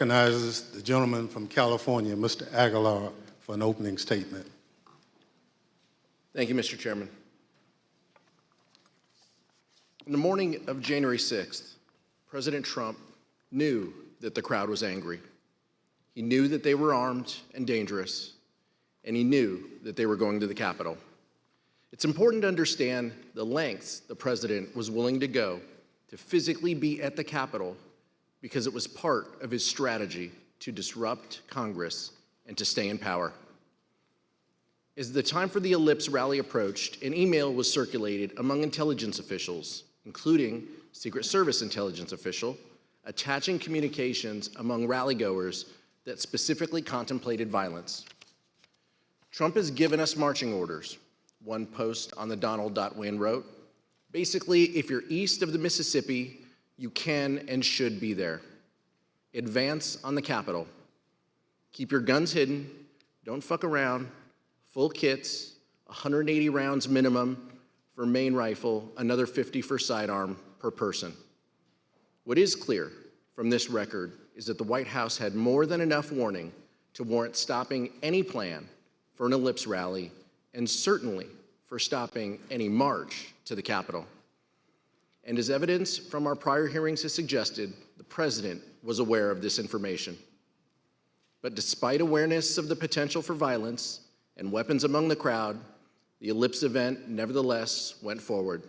Recognizes the gentleman from California, Mr. Aguilar, for an opening statement. Thank you, Mr. Chairman. In the morning of January 6th, President Trump knew that the crowd was angry. He knew that they were armed and dangerous, and he knew that they were going to the Capitol. It's important to understand the lengths the president was willing to go to physically be at the Capitol because it was part of his strategy to disrupt Congress and to stay in power. As the time for the Ellipse rally approached, an email was circulated among intelligence officials, including Secret Service intelligence official, attaching communications among rallygoers that specifically contemplated violence. Trump has given us marching orders. One post on the Donald.win wrote, basically, if you're east of the Mississippi, you can and should be there. Advance on the Capitol. Keep your guns hidden, don't fuck around, full kits, 180 rounds minimum for main rifle, another 50 for sidearm per person. What is clear from this record is that the White House had more than enough warning to warrant stopping any plan for an Ellipse rally, and certainly for stopping any march to the Capitol. And as evidence from our prior hearings has suggested, the president was aware of this information. But despite awareness of the potential for violence and weapons among the crowd, the Ellipse event nevertheless went forward,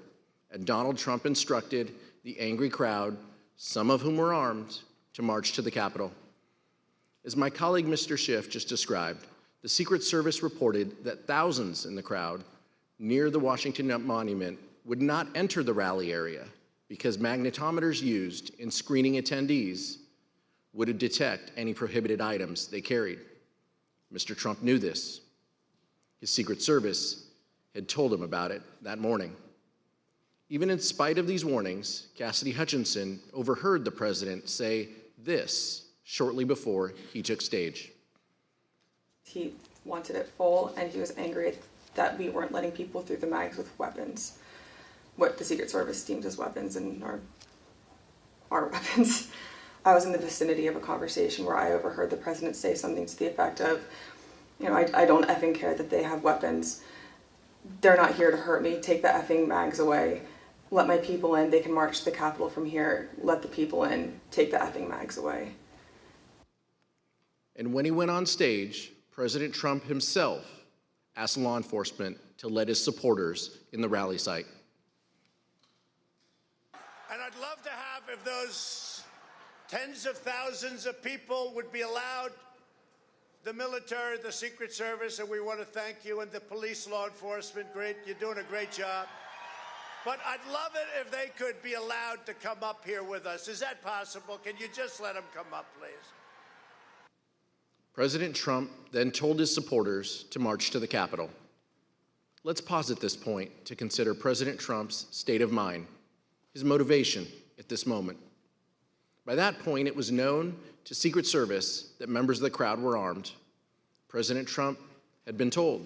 and Donald Trump instructed the angry crowd, some of whom were armed, to march to the Capitol. As my colleague Mr. Schiff just described, the Secret Service reported that thousands in the crowd near the Washington Monument would not enter the rally area because magnetometers used in screening attendees would detect any prohibited items they carried. Mr. Trump knew this. His Secret Service had told him about it that morning. Even in spite of these warnings, Cassidy Hutchinson overheard the president say this shortly before he took stage. He wanted it full, and he was angry that we weren't letting people through the mags with weapons, what the Secret Service deems as weapons and our weapons. I was in the vicinity of a conversation where I overheard the president say something to the effect of, you know, I don't effing care that they have weapons. They're not here to hurt me. Take the effing mags away. Let my people in. They can march to the Capitol from here. Let the people in. Take the effing mags away. And when he went on stage, President Trump himself asked law enforcement to let his supporters in the rally site. And I'd love to have, if those tens of thousands of people would be allowed, the military, the Secret Service, and we want to thank you, and the police, law enforcement, great, you're doing a great job. But I'd love it if they could be allowed to come up here with us. Is that possible? Can you just let them come up, please? President Trump then told his supporters to march to the Capitol. Let's pause at this point to consider President Trump's state of mind, his motivation at this moment. By that point, it was known to Secret Service that members of the crowd were armed. President Trump had been told,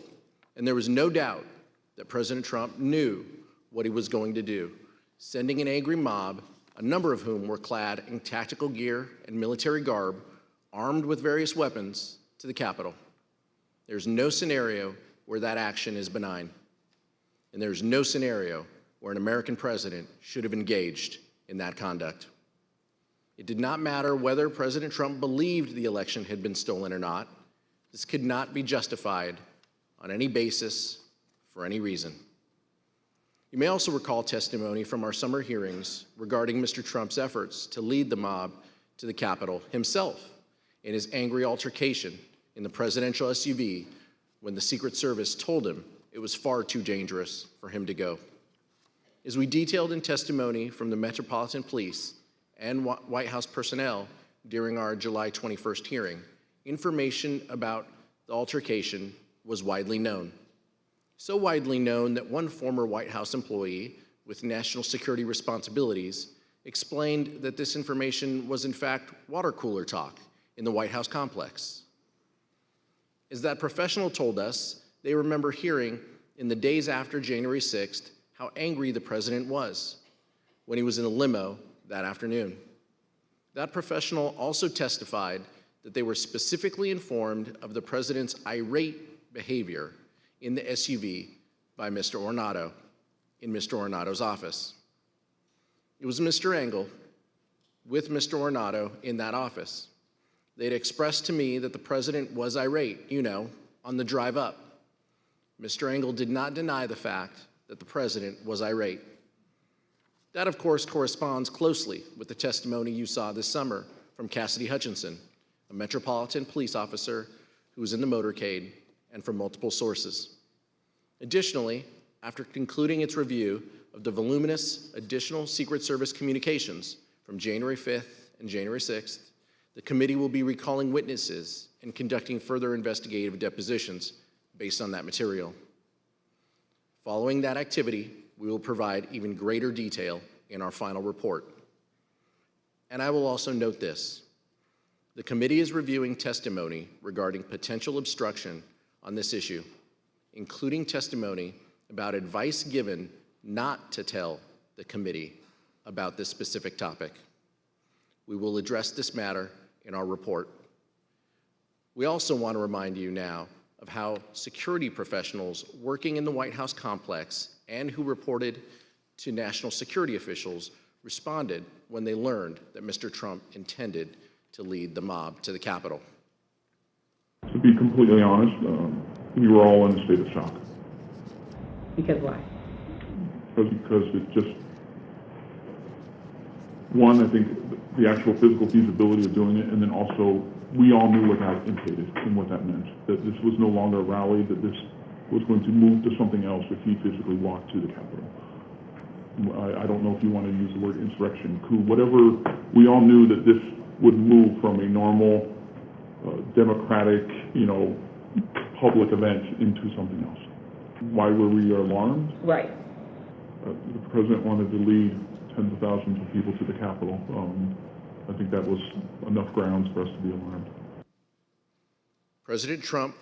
and there was no doubt that President Trump knew what he was going to do, sending an angry mob, a number of whom were clad in tactical gear and military garb, armed with various weapons, to the Capitol. There's no scenario where that action is benign. And there's no scenario where an American president should have engaged in that conduct. It did not matter whether President Trump believed the election had been stolen or not. This could not be justified on any basis for any reason. You may also recall testimony from our summer hearings regarding Mr. Trump's efforts to lead the mob to the Capitol himself in his angry altercation in the presidential SUV when the Secret Service told him it was far too dangerous for him to go. As we detailed in testimony from the Metropolitan Police and White House personnel during our July 21st hearing, information about the altercation was widely known. So widely known that one former White House employee with national security responsibilities explained that this information was in fact water cooler talk in the White House complex. As that professional told us, they remember hearing in the days after January 6th how angry the president was when he was in a limo that afternoon. That professional also testified that they were specifically informed of the president's irate behavior in the SUV by Mr. Ornato in Mr. Ornato's office. It was Mr. Engel with Mr. Ornato in that office. They'd expressed to me that the president was irate, on the drive up. Mr. Engel did not deny the fact that the president was irate. That, of course, corresponds closely with the testimony you saw this summer from Cassidy Hutchinson, a Metropolitan Police officer who was in the motorcade, and from multiple sources. Additionally, after concluding its review of the voluminous additional Secret Service communications from January 5th and January 6th, the committee will be recalling witnesses and conducting further investigative depositions based on that material. Following that activity, we will provide even greater detail in our final report. And I will also note this. The committee is reviewing testimony regarding potential obstruction on this issue, including testimony about advice given not to tell the committee about this specific topic. We will address this matter in our report. We also want to remind you now of how security professionals working in the White House complex and who reported to national security officials responded when they learned that Mr. Trump intended to lead the mob to the Capitol. To be completely honest, we were all in a state of shock. Because why? Because it just, one, I think the actual physical feasibility of doing it, and then also we all knew what that implicated and what that meant. That this was no longer a rally, that this was going to move to something else if he physically walked to the Capitol. I don't know if you want to use the word insurrection, coup, whatever. We all knew that this would move from a normal, democratic, public event into something else. Why were we alarmed? Right. The president wanted to lead tens of thousands of people to the Capitol. I think that was enough grounds for us to be alarmed. President Trump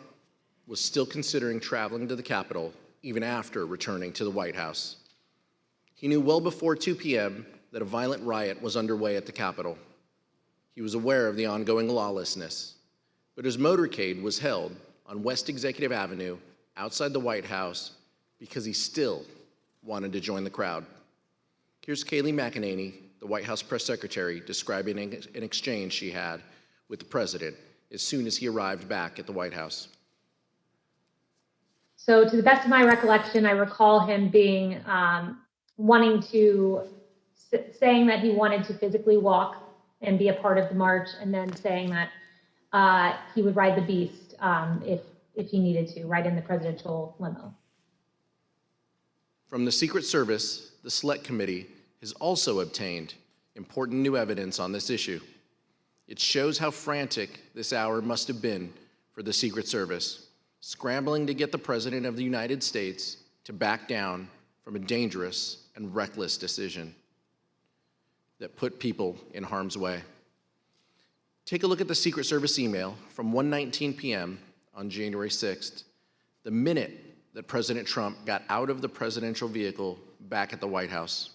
was still considering traveling to the Capitol even after returning to the White House. He knew well before 2 p.m. that a violent riot was underway at the Capitol. He was aware of the ongoing lawlessness, but his motorcade was held on West Executive Avenue outside the White House because he still wanted to join the crowd. Here's Kayleigh McEnany, the White House press secretary, describing an exchange she had with the president as soon as he arrived back at the White House. So to the best of my recollection, I recall him being saying that he wanted to physically walk and be a part of the march, and then saying that he would ride the beast if he needed to, ride in the presidential limo. From the Secret Service, the Select Committee has also obtained important new evidence on this issue. It shows how frantic this hour must have been for the Secret Service, scrambling to get the President of the United States to back down from a dangerous and reckless decision that put people in harm's way. Take a look at the Secret Service email from 1:19 p.m. on January 6th, the minute that President Trump got out of the presidential vehicle back at the White House.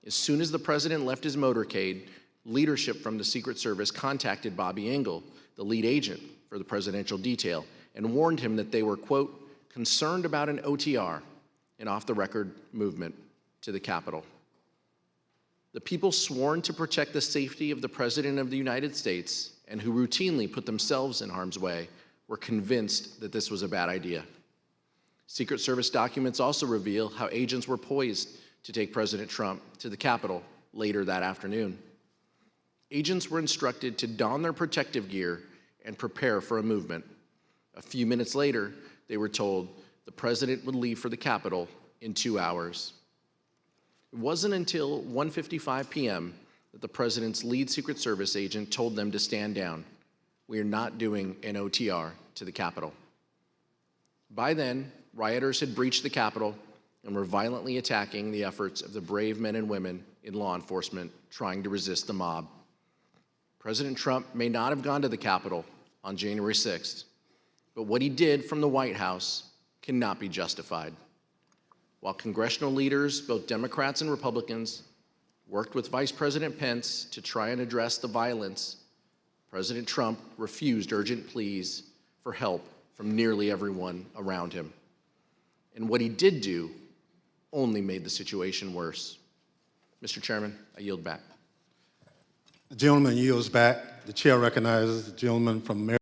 As soon as the president left his motorcade, leadership from the Secret Service contacted Bobby Engel, the lead agent for the presidential detail, and warned him that they were, quote, concerned about an OTR, an off-the-record movement to the Capitol. The people sworn to protect the safety of the President of the United States and who routinely put themselves in harm's way were convinced that this was a bad idea. Secret Service documents also reveal how agents were poised to take President Trump to the Capitol later that afternoon. Agents were instructed to don their protective gear and prepare for a movement. A few minutes later, they were told the president would leave for the Capitol in 2 hours. It wasn't until 1:55 p.m. that the president's lead Secret Service agent told them to stand down. We are not doing an OTR to the Capitol. By then, rioters had breached the Capitol and were violently attacking the efforts of the brave men and women in law enforcement trying to resist the mob. President Trump may not have gone to the Capitol on January 6th, but what he did from the White House cannot be justified. While congressional leaders, both Democrats and Republicans, worked with Vice President Pence to try and address the violence, President Trump refused urgent pleas for help from nearly everyone around him. And what he did do only made the situation worse. Mr. Chairman, I yield back. The gentleman yields back. The chair recognizes the gentleman from Maryland.